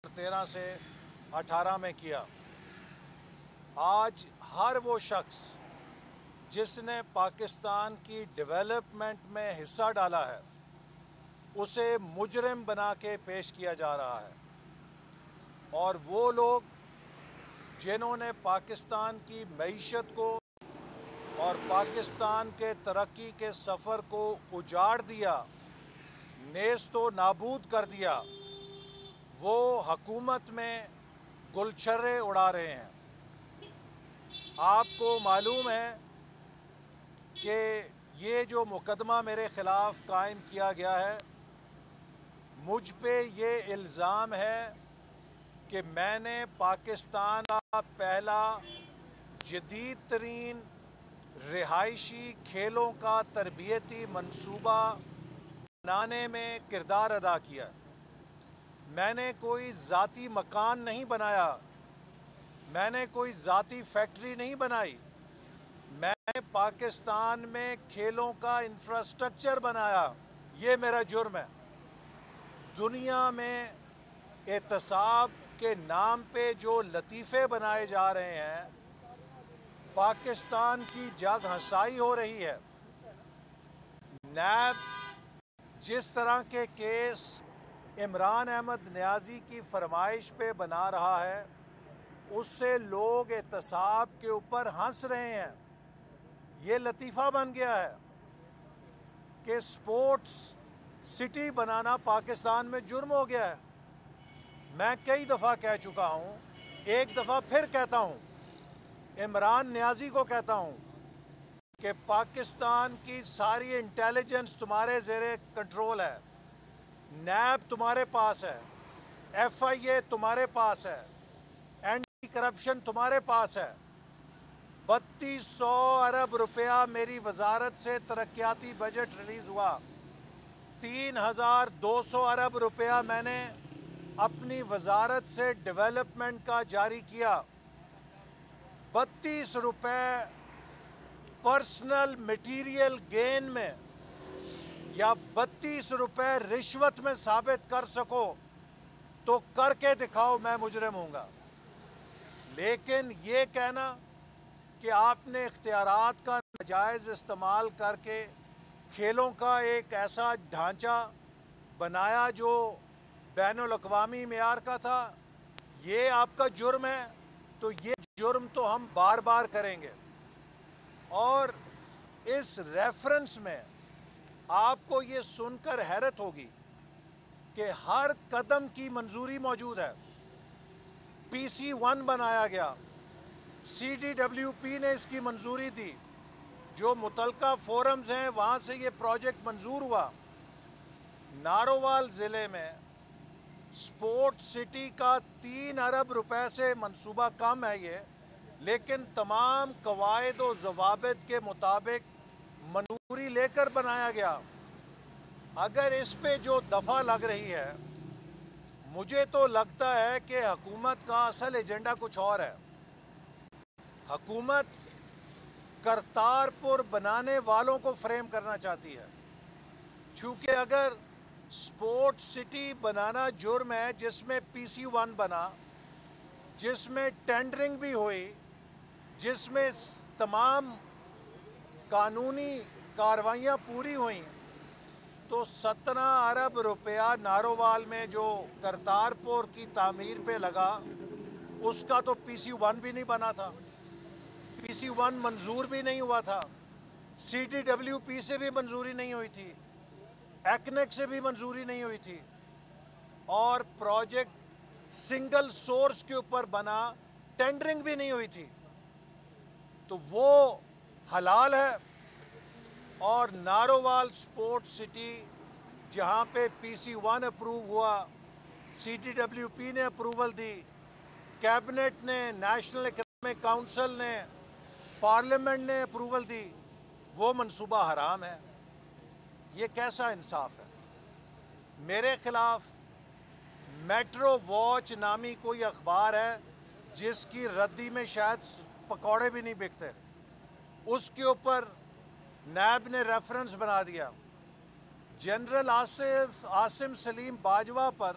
13 سے 18 میں کیا۔ آج ہر وہ شخص جس نے پاکستان کی ڈیولپمنٹ میں حصہ ڈالا ہے اسے مجرم بنا کے پیش کیا جا رہا ہے، اور وہ لوگ جنہوں نے پاکستان کی معیشت کو اور پاکستان کے ترقی کے سفر کو اجاڑ دیا، نیست و نابود کر دیا، وہ حکومت میں گلچھرے اڑا رہے ہیں۔ آپ کو معلوم ہے کہ یہ جو مقدمہ میرے خلاف قائم کیا گیا ہے، مجھ پہ یہ الزام ہے کہ میں نے پاکستان کا پہلا جدید ترین رہائشی کھیلوں کا تربیتی منصوبہ بنانے میں کردار ادا کیا۔ میں نے کوئی ذاتی مکان نہیں بنایا، میں نے کوئی ذاتی فیکٹری نہیں بنائی، میں نے پاکستان میں کھیلوں کا انفراسٹرکچر بنایا۔ یہ میرا جرم ہے۔ دنیا میں احتساب کے نام پہ جو لطیفے بنائے جا رہے ہیں، پاکستان کی جگ ہنسائی ہو رہی ہے۔ نیب جس طرح کے کیس عمران احمد نیازی کی فرمائش پہ بنا رہا ہے، اس سے لوگ احتساب کے اوپر ہنس رہے ہیں۔ یہ لطیفہ بن گیا ہے کہ سپورٹس سٹی بنانا پاکستان میں جرم ہو گیا ہے۔ میں کئی دفعہ کہہ چکا ہوں، ایک دفعہ پھر کہتا ہوں، عمران نیازی کو کہتا ہوں کہ پاکستان کی ساری انٹیلیجنس تمہارے زیر کنٹرول ہے، نیب تمہارے پاس ہے، ایف آئی اے تمہارے پاس ہے، اینٹی کرپشن تمہارے پاس ہے۔ 3200 ارب روپیہ میری وزارت سے ترقیاتی بجٹ ریلیز ہوا، 3200 ارب روپیہ میں نے اپنی وزارت سے ڈیولپمنٹ کا جاری کیا۔ 32 روپے پرسنل میٹیریل گین میں یا 32 روپے رشوت میں ثابت کر سکو تو کر کے دکھاؤ، میں مجرم ہوں گا۔ لیکن یہ کہنا کہ آپ نے اختیارات کا ناجائز استعمال کر کے کھیلوں کا ایک ایسا ڈھانچہ بنایا جو بین الاقوامی معیار کا تھا، یہ آپ کا جرم ہے، تو یہ جرم تو ہم بار بار کریں گے۔ اور اس ریفرنس میں آپ کو یہ سن کر حیرت ہوگی کہ ہر قدم کی منظوری موجود ہے۔ PC1 بنایا گیا، CDWP نے اس کی منظوری دی، جو متعلقہ فورمز ہیں وہاں سے یہ پروجیکٹ منظور ہوا۔ نارووال ضلع میں سپورٹ سٹی کا 3 ارب روپے سے منصوبہ کم ہے یہ، لیکن تمام قواعد و ضوابط کے مطابق منظوری لے کر بنایا گیا۔ اگر اس پہ جو دفعہ لگ رہی ہے، مجھے تو لگتا ہے کہ حکومت کا اصل ایجنڈا کچھ اور ہے۔ حکومت کرتارپور بنانے والوں کو فریم کرنا چاہتی ہے، چونکہ اگر سپورٹ سٹی بنانا جرم ہے جس میں PC1 بنا، جس میں ٹینڈرنگ بھی ہوئی، جس میں تمام قانونی کارروائیاں پوری ہوئیں، تو 17 ارب روپیہ نارووال میں جو کرتارپور کی تعمیر پہ لگا، اس کا تو PC1 بھی نہیں بنا تھا، PC1 منظور بھی نہیں ہوا تھا، CDWP سے بھی منظوری نہیں ہوئی تھی، ایکنیک سے بھی منظوری نہیں ہوئی تھی، اور پروجیکٹ سنگل سورس کے اوپر بنا، ٹینڈرنگ بھی نہیں ہوئی تھی۔ تو وہ حلال ہے، اور نارووال سپورٹ سٹی جہاں پہ PC1 اپروو ہوا، CDWP نے اپروول دی، کیبنٹ نے، نیشنل اکنامک کونسل نے، پارلیمنٹ نے اپروول دی، وہ منصوبہ حرام ہے۔ یہ کیسا انصاف ہے؟ میرے خلاف میٹرو واچ نامی کوئی اخبار ہے جس کی ردی میں شاید پکوڑے بھی نہیں بکتے، اس کے اوپر نیب نے ریفرنس بنا دیا۔ جنرل عاصم سلیم باجوہ پر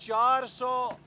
400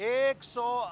100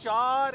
4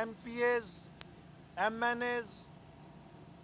MPAs, MNAs,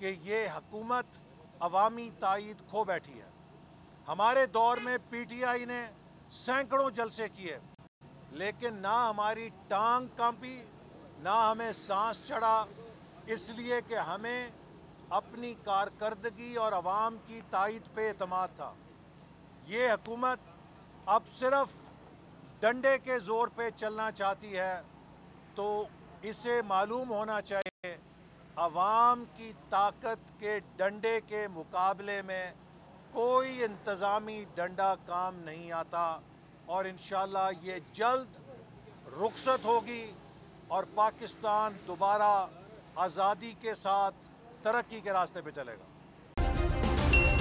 کہ یہ حکومت عوامی تائید کھو بیٹھی ہے. ہمارے دور میں پی ٹی آئی نے سینکڑوں جلسے کیے لیکن نہ ہماری ٹانگ کانپی نہ ہمیں سانس چڑھا، اس لیے کہ ہمیں اپنی کارکردگی اور عوام کی تائید پہ اعتماد تھا. یہ حکومت اب صرف ڈنڈے کے زور پہ چلنا چاہتی ہے تو اسے معلوم ہونا چاہیے عوام کی طاقت کے ڈنڈے کے مقابلے میں کوئی انتظامی ڈنڈا کام نہیں آتا، اور انشاءاللہ یہ جلد رخصت ہوگی اور پاکستان دوبارہ آزادی کے ساتھ ترقی کے راستے پہ چلے گا.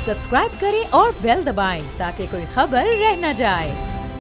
سبسکرائب کریں اور بیل دبائیں تاکہ کوئی خبر رہ نہ جائے.